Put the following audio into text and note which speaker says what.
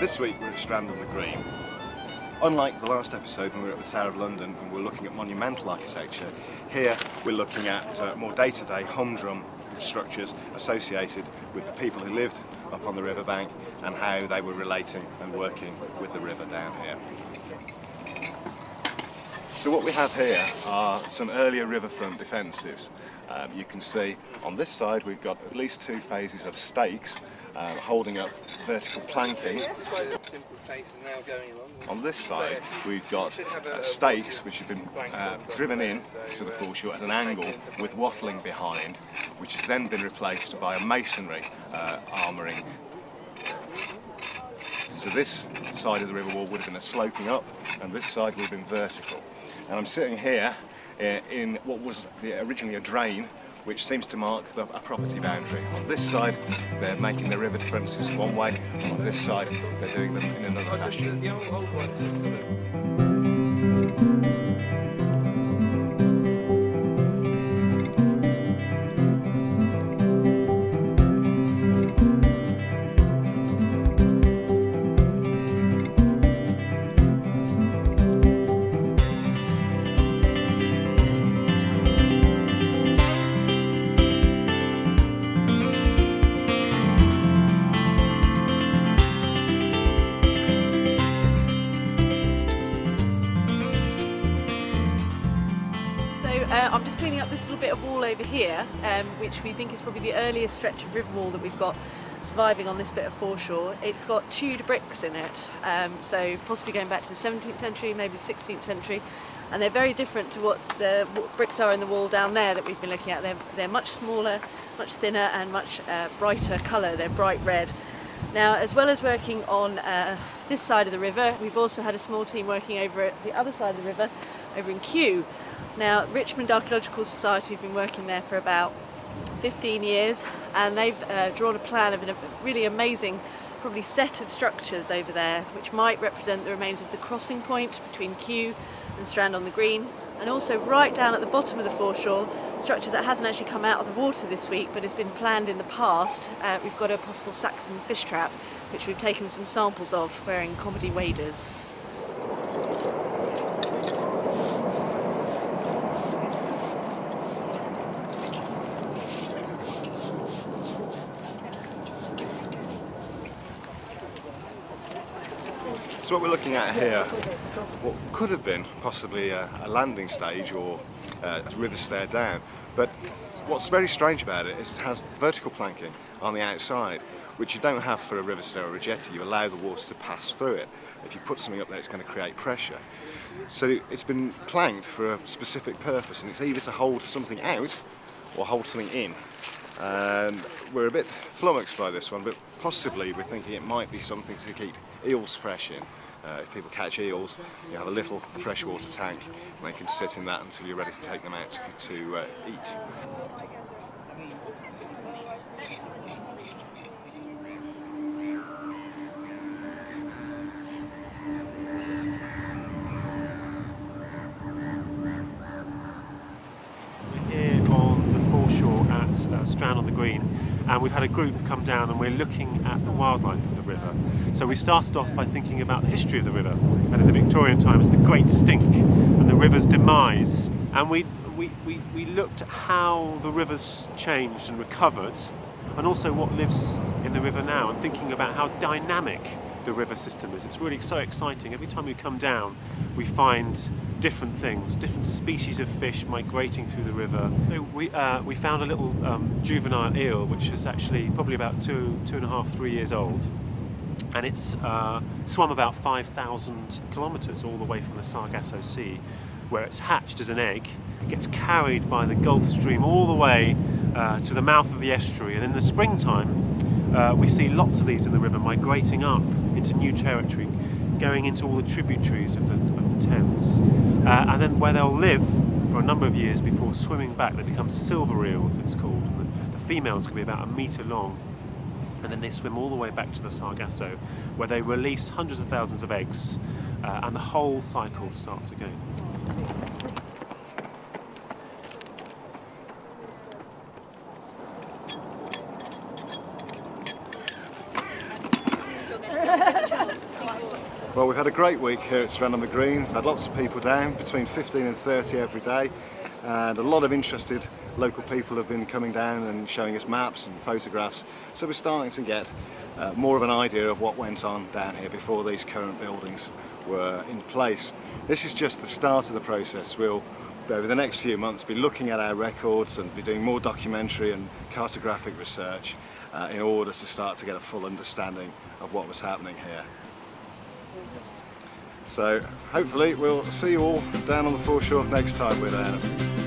Speaker 1: This week we're at Strand on the Green. Unlike the last episode when we were at the Tower of London and we were looking at monumental architecture, here we're looking at more day-to-day humdrum structures associated with the people who lived up on the riverbank and how they were relating and working with the river down here. So what we have here are some earlier riverfront defences. You can see on this side we've got at least two phases of stakes holding up vertical planking. On this side we've got stakes which have been driven in to the foreshore at an angle with wattling behind, which has then been replaced by a masonry armouring. So this side of the river wall would have been a sloping up and this side would have been vertical. And I'm sitting here in what was originally a drain, which seems to mark a property boundary. On this side they're making their river defences one way, and on this side they're doing them in another fashion.
Speaker 2: I'm just cleaning up this little bit of wall over here, which we think is probably the earliest stretch of river wall that we've got surviving on this bit of foreshore. It's got Tudor bricks in it, so possibly going back to the 17th century, maybe the 16th century, and they're very different to what the bricks are in the wall down there that we've been looking at. They're much smaller, much thinner and much brighter colour. They're bright red. Now, as well as working on this side of the river, we've also had a small team working over at the other side of the river, over in Kew. Now, Richmond Archaeological Society have been working there for about 15 years, and they've drawn a plan of a really amazing probably set of structures over there which might represent the remains of the crossing point between Kew and Strand on the Green, and also right down at the bottom of the foreshore, a structure that hasn't actually come out of the water this week but has been planned in the past. We've got a possible Saxon fish trap which we've taken some samples of wearing comedy waders.
Speaker 1: So what we're looking at here, what could have been possibly a landing stage or a river stair down, but what's very strange about it is it has vertical planking on the outside, which you don't have for a river stair or a jetty. You allow the water to pass through it. If you put something up there, it's going to create pressure. So it's been planked for a specific purpose, and it's either to hold something out or hold something in. And we're a bit flummoxed by this one, but possibly we're thinking it might be something to keep eels fresh in. If people catch eels, you have a little freshwater tank and they can sit in that until you're ready to take them out to eat.
Speaker 3: We're here on the foreshore at Strand on the Green, and we've had a group come down and we're looking at the wildlife of the river. So we started off by thinking about the history of the river, and in the Victorian times the Great Stink and the river's demise, and we looked at how the river's changed and recovered, and also what lives in the river now, and thinking about how dynamic the river system is. It's really so exciting. Every time we come down we find different things, different species of fish migrating through the river. So we found a little juvenile eel which is actually probably about 2.5–3 years old, and it's swum about 5,000 kilometres all the way from the Sargasso Sea, where it's hatched as an egg. It gets carried by the Gulf Stream all the way to the mouth of the estuary, and in the springtime we see lots of these in the river migrating up into new territory, going into all the tributaries of the Thames, and then where they'll live for a number of years before swimming back. They become silver eels, it's called. And the females can be about 1 metre long, and then they swim all the way back to the Sargasso, where they release hundreds of thousands of eggs, and the whole cycle starts again.
Speaker 1: Well, we've had a great week here at Strand on the Green. We've had lots of people down, between 15 and 30 every day, and a lot of interested local people have been coming down and showing us maps and photographs. So we're starting to get more of an idea of what went on down here before these current buildings were in place. This is just the start of the process. We'll, over the next few months, be looking at our records and be doing more documentary and cartographic research in order to start to get a full understanding of what was happening here. So hopefully we'll see you all down on the foreshore next time we're down.